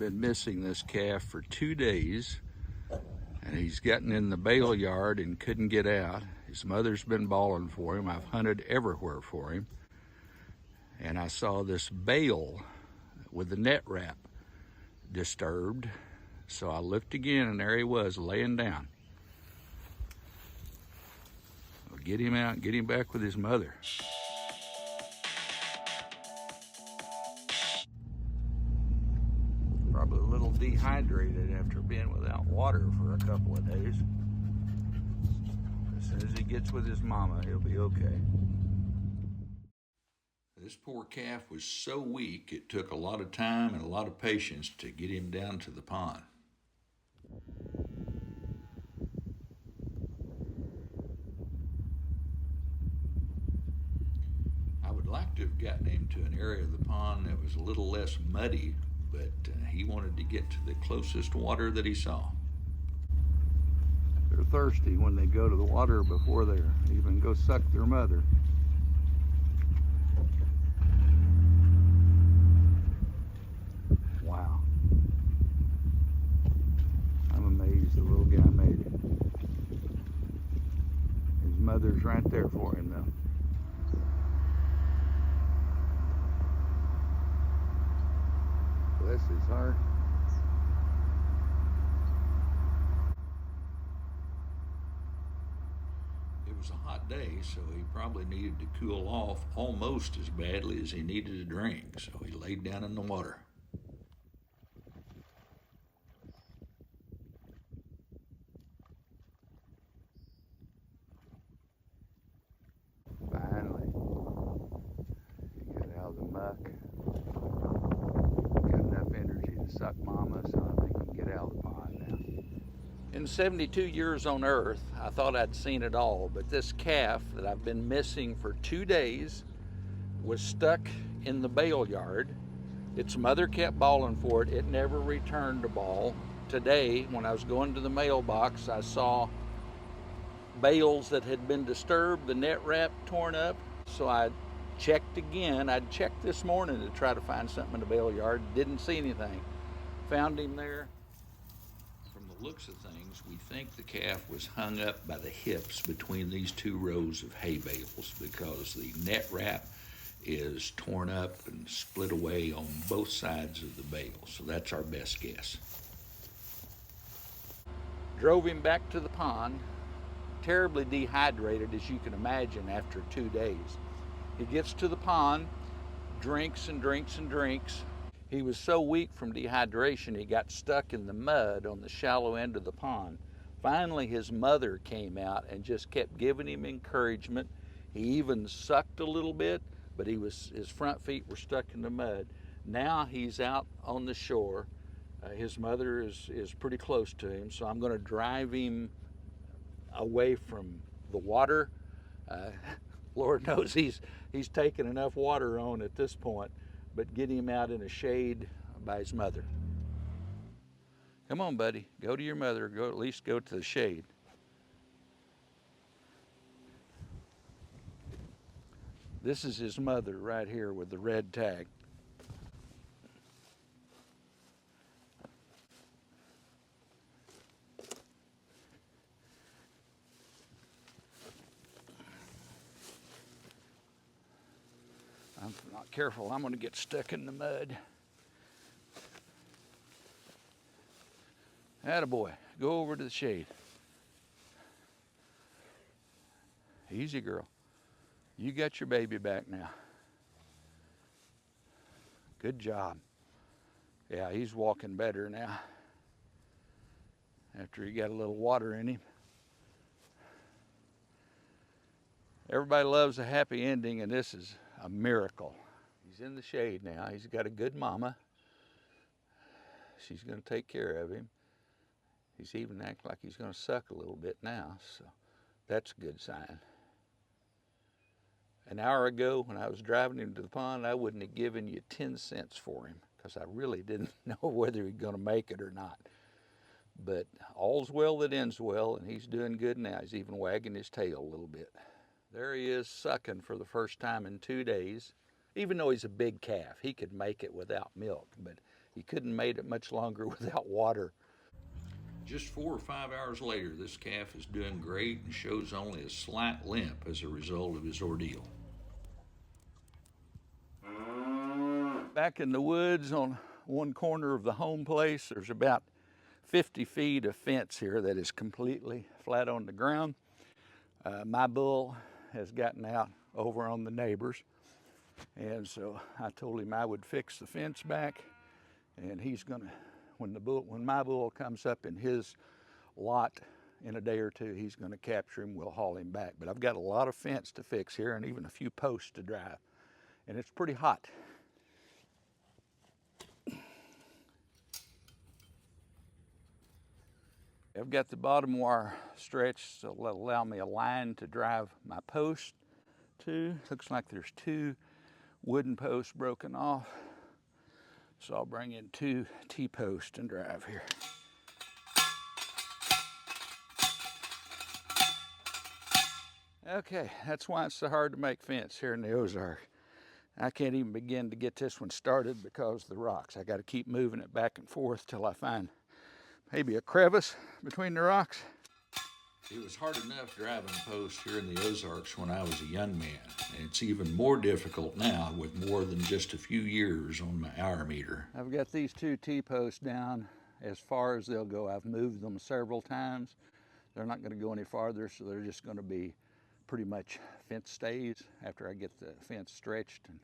been missing this calf for 2 days, and he's gotten in the bale yard and couldn't get out. His mother's been bawling for him. I've hunted everywhere for him, and I saw this bale with the net wrap disturbed, so I looked again, and there he was laying down. I'll get him out and get him back with his mother. Probably a little dehydrated after being without water for a couple of days. As soon as he gets with his mama, he'll be okay. This poor calf was so weak, it took a lot of time and a lot of patience to get him down to the pond. I would like to have gotten him to an area of the pond that was a little less muddy, but he wanted to get to the closest water that he saw. They're thirsty when they go to the water before they even go suck their mother. Wow. I'm amazed the little guy made it. His mother's right there for him though. Bless his heart. It was a hot day, so he probably needed to cool off almost as badly as he needed a drink, so he laid down in the water. Finally, he got out of the muck. Got enough energy to suck mama, so I think he can get out of the pond now. In 72 years on Earth, I thought I'd seen it all, but this calf that I've been missing for 2 days was stuck in the bale yard. Its mother kept bawling for it. It never returned to bawl. Today, when I was going to the mailbox, I saw bales that had been disturbed, the net wrap torn up, so I checked again. I'd checked this morning to try to find something in the bale yard. Didn't see anything. Found him there. From the looks of things, we think the calf was hung up by the hips between these two rows of hay bales because the net wrap is torn up and split away on both sides of the bale. So that's our best guess. Drove him back to the pond, terribly dehydrated as you can imagine after 2 days. He gets to the pond, drinks and drinks and drinks. He was so weak from dehydration, he got stuck in the mud on the shallow end of the pond. Finally, his mother came out and just kept giving him encouragement. He even sucked a little bit, but his front feet were stuck in the mud. Now he's out on the shore. His mother is pretty close to him, so I'm going to drive him away from the water. Lord knows he's taken enough water on at this point, but get him out in a shade by his mother. Come on, buddy, go to your mother. Go at least go to the shade. This is his mother right here with the red tag. I'm not careful, I'm going to get stuck in the mud. Attaboy, go over to the shade. Easy, girl. You got your baby back now. Good job. Yeah, he's walking better now after he got a little water in him. Everybody loves a happy ending, and this is a miracle. He's in the shade now. He's got a good mama. She's going to take care of him. He's even acting like he's going to suck a little bit now, so that's a good sign. An hour ago, when I was driving him to the pond, I wouldn't have given you 10 cents for him because I really didn't know whether he's going to make it or not. But all's well that ends well, and he's doing good now. He's even wagging his tail a little bit. There he is sucking for the first time in 2 days. Even though he's a big calf, he could make it without milk, but he couldn't have made it much longer without water. Just 4 or 5 hours later, this calf is doing great and shows only a slight limp as a result of his ordeal. Back in the woods on one corner of the home place, there's about 50 feet of fence here that is completely flat on the ground. My bull has gotten out over on the neighbors, and so I told him I would fix the fence back, and he's gonna, when my bull comes up in his lot in a day or two, he's gonna capture him, we'll haul him back. But I've got a lot of fence to fix here and even a few posts to drive, and it's pretty hot. I've got the bottom wire stretched so it'll allow me a line to drive my post to. Looks like there's 2 wooden posts broken off. So I'll bring in 2 T-posts and drive here. Okay, that's why it's so hard to make fence here in the Ozark. I can't even begin to get this one started because of the rocks. I got to keep moving it back and forth till I find maybe a crevice between the rocks. It was hard enough driving posts here in the Ozarks when I was a young man, and it's even more difficult now with more than just a few years on my hour meter. I've got these 2 T-posts down as far as they'll go. I've moved them several times. They're not going to go any farther, so they're just going to be pretty much fence stays after I get the fence stretched and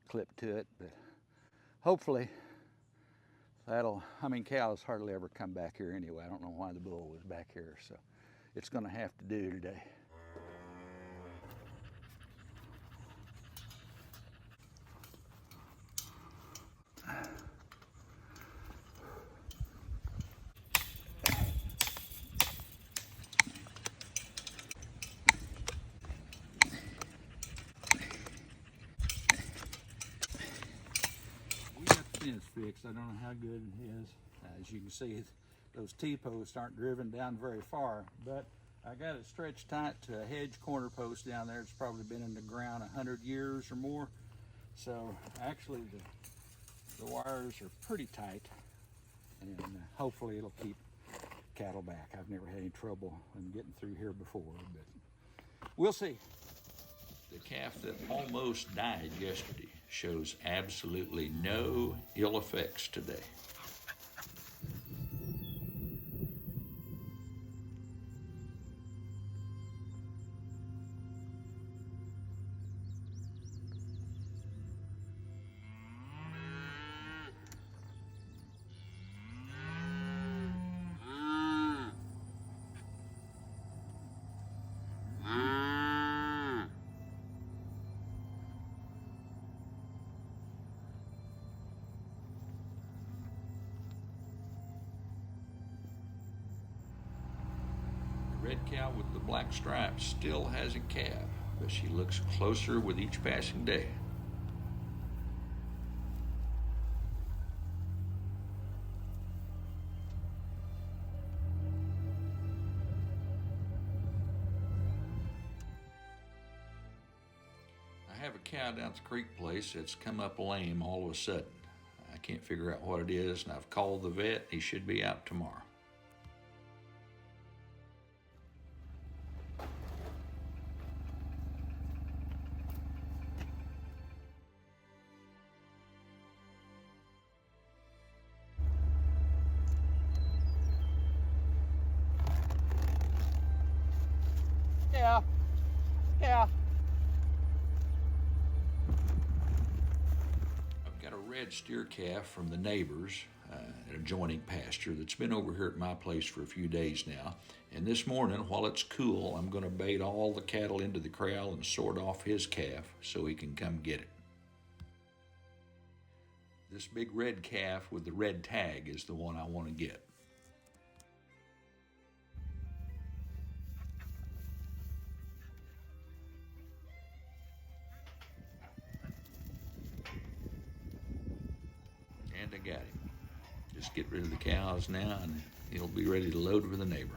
clipped to it. But hopefully cows hardly ever come back here anyway. I don't know why the bull was back here, so it's gonna have to do today. We got the fence fixed. I don't know how good it is. As you can see, those T-posts aren't driven down very far, but I got it stretched tight to a hedge corner post down there. It's probably been in the ground 100 years or more. So actually the wires are pretty tight, and hopefully it'll keep cattle back. I've never had any trouble in getting through here before, but we'll see. The calf that almost died yesterday shows absolutely no ill effects today. Red cow with the black stripes still has a calf, but she looks closer with each passing day. I have a cow down at the creek place that's come up lame all of a sudden. I can't figure out what it is, and I've called the vet. He should be out tomorrow. Yeah. I've got a red steer calf from the neighbors, an adjoining pasture that's been over here at my place for a few days now. And this morning, while it's cool, I'm going to bait all the cattle into the corral and sort off his calf so he can come get it. This big red calf with the red tag is the one I want to get. And I got him. Just get rid of the cows now and he'll be ready to load for the neighbor.